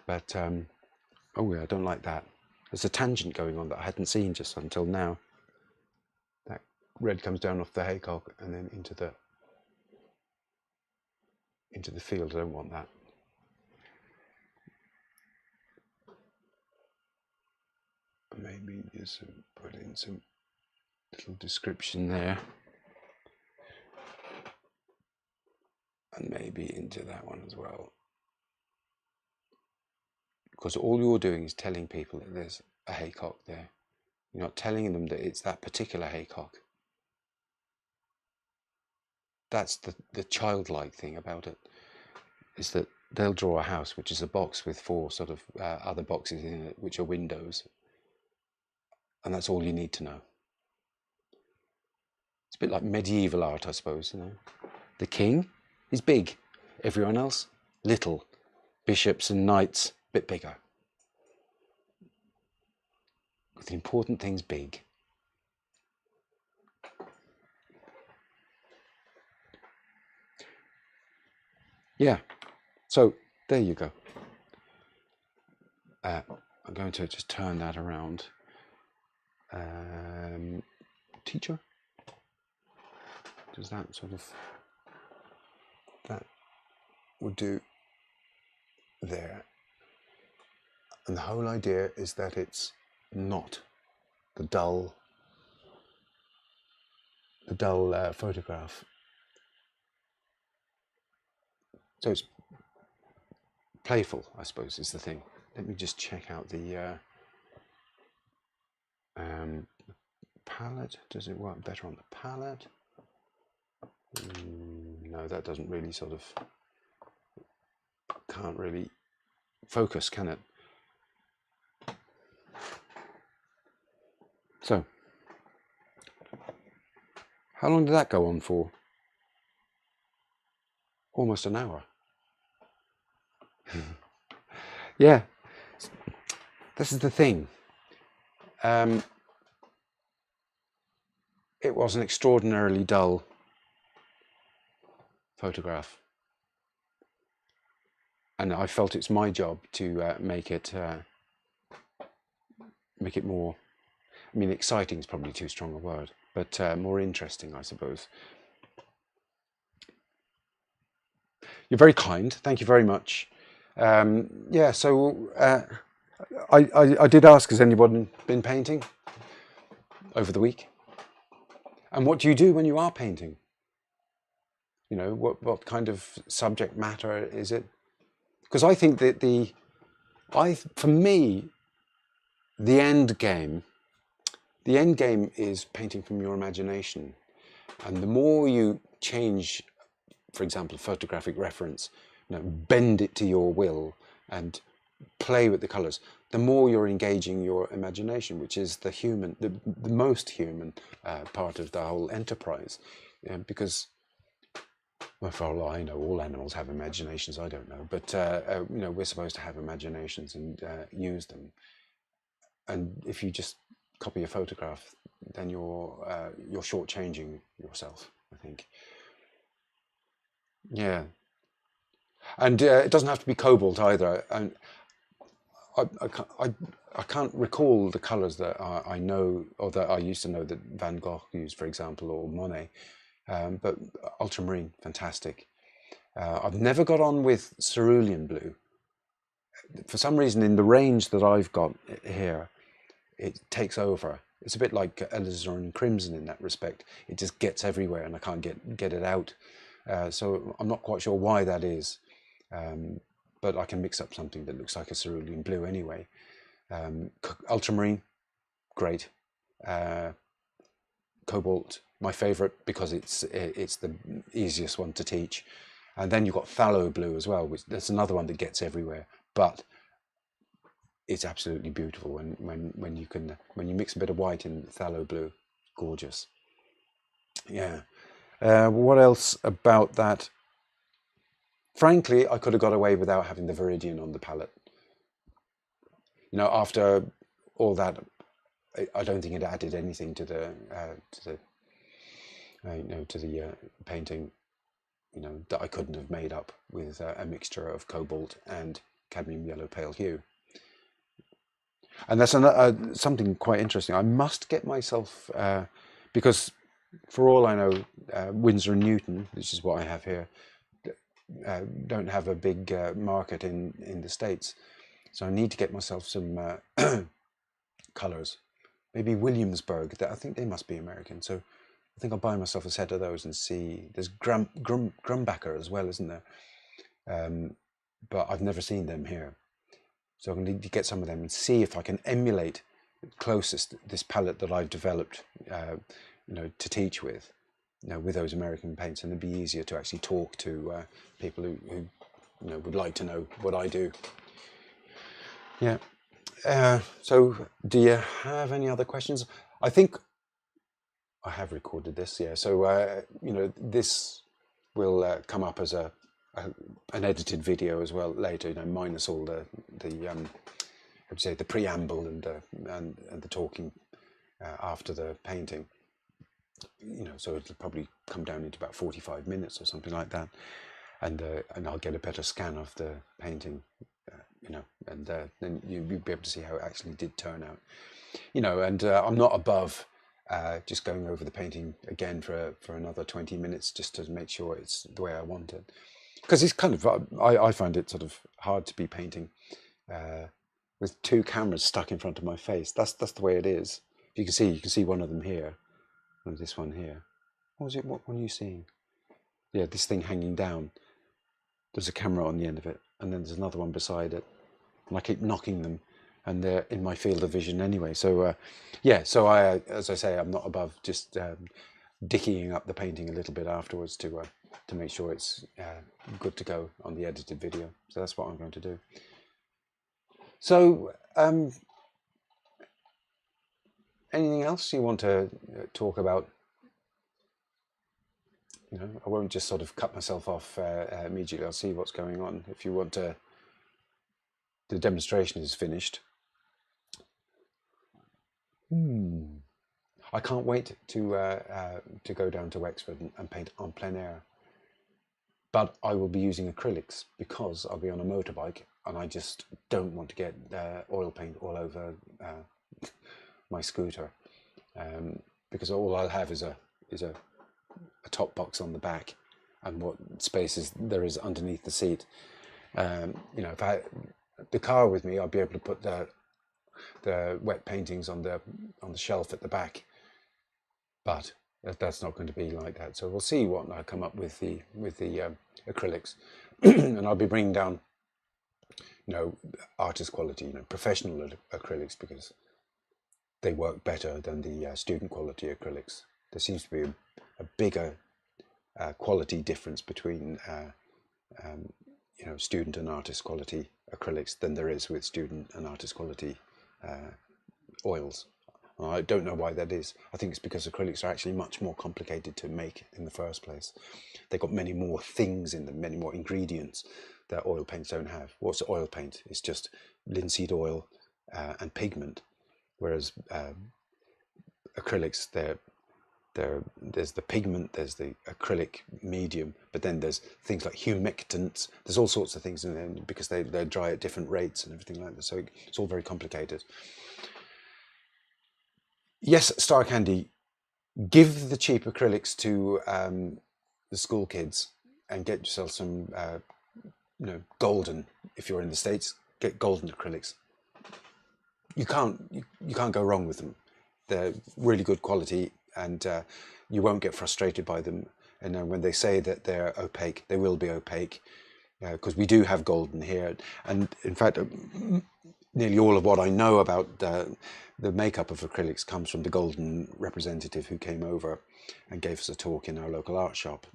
But, oh yeah, I don't like that. There's a tangent going on that I hadn't seen just until now. That red comes down off the haycock and then into the field. I don't want that. Maybe just put in some little description there. And maybe into that one as well. Because all you're doing is telling people that there's a haycock there. You're not telling them that it's that particular haycock. That's the childlike thing about it, is that they'll draw a house which is a box with four sort of other boxes in it, which are windows. And that's all you need to know. It's a bit like medieval art, I suppose, you know. The king is big. Everyone else, little. Bishops and knights, a bit bigger. With the important things big. Yeah, so there you go. I'm going to just turn that around. Teacher? Does that sort of, that would do there. And the whole idea is that it's not the dull photograph. So it's playful, I suppose, is the thing. Let me just check out the palette. Does it work better on the palette? No, that doesn't really sort of, can't really focus, can it? So, how long did that go on for? Almost an hour. Yeah, this is the thing. It was an extraordinarily dull photograph. And I felt it's my job to make it more, I mean, exciting is probably too strong a word, but more interesting, I suppose. You're very kind. Thank you very much. Yeah, so I did ask, has anyone been painting over the week? And what do you do when you are painting? You know, what kind of subject matter is it? Because I think that for me, the end game is painting from your imagination. And the more you change, for example, photographic reference, you know, bend it to your will and play with the colors, the more you're engaging your imagination, which is the most human part of the whole enterprise. Because Well, for all I know, all animals have imaginations. I don't know, but you know, we're supposed to have imaginations and use them. And if you just copy a photograph, then you're shortchanging yourself, I think. Yeah, and it doesn't have to be cobalt either. And I can't recall the colours that I know or that I used to know that Van Gogh used, for example, or Monet. But ultramarine, fantastic. I've never got on with cerulean blue. For some reason, in the range that I've got here, it takes over. It's a bit like alizarin crimson in that respect. It just gets everywhere, and I can't get it out. So I'm not quite sure why that is. But I can mix up something that looks like a cerulean blue anyway. Ultramarine, great. Cobalt, my favourite, because it's the easiest one to teach. And then you've got phthalo blue as well, which that's another one that gets everywhere. But it's absolutely beautiful when you mix a bit of white in phthalo blue, gorgeous. Yeah. What else about that? Frankly, I could have got away without having the Viridian on the palette. You know, after all that, I don't think it added anything to the painting. You know, that I couldn't have made up with a mixture of cobalt and cadmium yellow pale hue. And that's something quite interesting. I must get myself, because for all I know, Winsor and Newton, which is what I have here, don't have a big market in the States. So I need to get myself some colours. Maybe Williamsburg, I think they must be American. So I think I'll buy myself a set of those and see. There's Grumbacher as well, isn't there? But I've never seen them here. So I need to get some of them and see if I can emulate closest this palette that I've developed, you know, to teach with, you know, with those American paints, and it'd be easier to actually talk to people who you know would like to know what I do. Yeah. So do you have any other questions? I think I have recorded this. Yeah. So you know, this will come up as an edited video as well later, you know, minus all the I'd say the preamble and the talking after the painting. You know, so it'll probably come down into about 45 minutes or something like that, and I'll get a better scan of the painting, you know, and then you'll be able to see how it actually did turn out. You know, and I'm not above just going over the painting again for another 20 minutes just to make sure it's the way I want it. Because it's kind of, I find it sort of hard to be painting with two cameras stuck in front of my face. That's the way it is. You can see one of them here, and this one here. What was it? What one are you seeing? Yeah, this thing hanging down. There's a camera on the end of it, and then there's another one beside it, and I keep knocking them, and they're in my field of vision anyway. So yeah, so as I say, I'm not above just dickying up the painting a little bit afterwards to make sure it's good to go on the edited video. So that's what I'm going to do. So anything else you want to talk about? You know, I won't just sort of cut myself off immediately. I'll see what's going on. If you want to, the demonstration is finished. I can't wait to go down to Wexford and paint on plein air. But I will be using acrylics because I'll be on a motorbike, and I just don't want to get oil paint all over my scooter, because all I'll have is a top box on the back, and what spaces there is underneath the seat. You know, if I had the car with me, I'll be able to put the wet paintings on the shelf at the back, but that's not going to be like that. So we'll see what I come up with the acrylics, and I'll be bringing down, you know, artist quality, you know, professional acrylics, because they work better than the student quality acrylics. There seems to be a bigger quality difference between you know, student and artist quality acrylics than there is with student and artist quality oils. I don't know why that is. I think it's because acrylics are actually much more complicated to make in the first place. They've got many more things in them, many more ingredients that oil paints don't have. What's oil paint? It's just linseed oil and pigment, whereas acrylics, there's the pigment, there's the acrylic medium, but then there's things like humectants. There's all sorts of things in there because they dry at different rates and everything like that. So it's all very complicated. Yes, Star Candy, give the cheap acrylics to the school kids and get yourself some, golden. If you're in the States, get golden acrylics. You can't go wrong with them. They're really good quality, and you won't get frustrated by them. And then when they say that they're opaque, they will be opaque, because we do have golden here. And in fact, nearly all of what I know about the makeup of acrylics comes from the golden representative who came over and gave us a talk in our local art shop.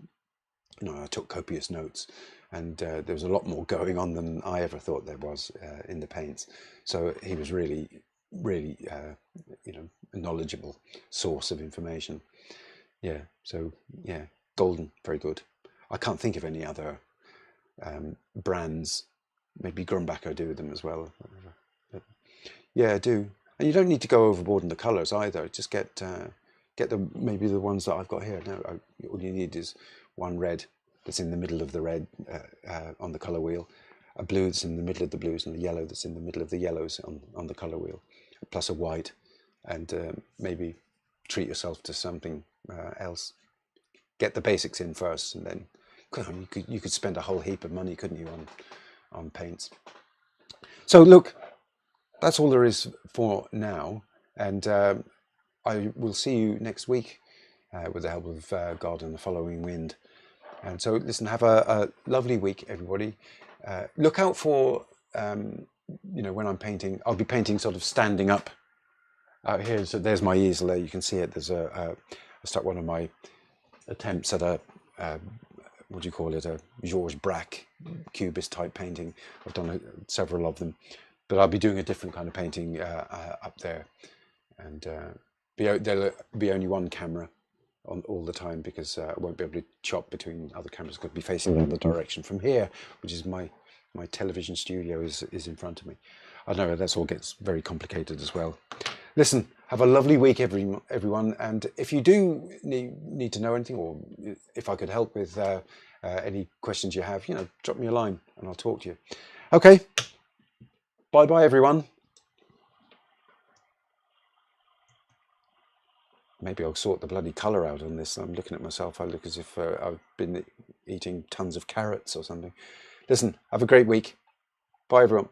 I took copious notes, and there was a lot more going on than I ever thought there was in the paints. So he was really, really, a knowledgeable source of information. Yeah, so yeah, golden, very good. I can't think of any other brands. Maybe Grumbacher do them as well. But yeah, do. And you don't need to go overboard in the colours either. Just get maybe the ones that I've got here. No, all you need is one red that's in the middle of the red on the colour wheel, a blue that's in the middle of the blues, and a yellow that's in the middle of the yellows on the colour wheel, plus a white, and maybe treat yourself to something else. Get the basics in first, and then you could spend a whole heap of money, couldn't you, on paints? So look, that's all there is for now, and I will see you next week with the help of God and the following wind. And so listen, have a lovely week, everybody. Look out for when I'm painting. I'll be painting sort of standing up out here. So there's my easel there, you can see it. There's I start one of my attempts at a what do you call it, a Georges Braque cubist type painting. I've done several of them, but I'll be doing a different kind of painting up there, and there'll be only one camera on all the time, because I won't be able to chop between other cameras. I'll be facing the other direction from here, which is my television studio is in front of me. I know that's all gets very complicated as well. Listen, have a lovely week, everyone. And if you do need to know anything, or if I could help with any questions you have, drop me a line and I'll talk to you. Okay. Bye-bye, everyone. Maybe I'll sort the bloody colour out on this. I'm looking at myself. I look as if I've been eating tons of carrots or something. Listen, have a great week. Bye, everyone.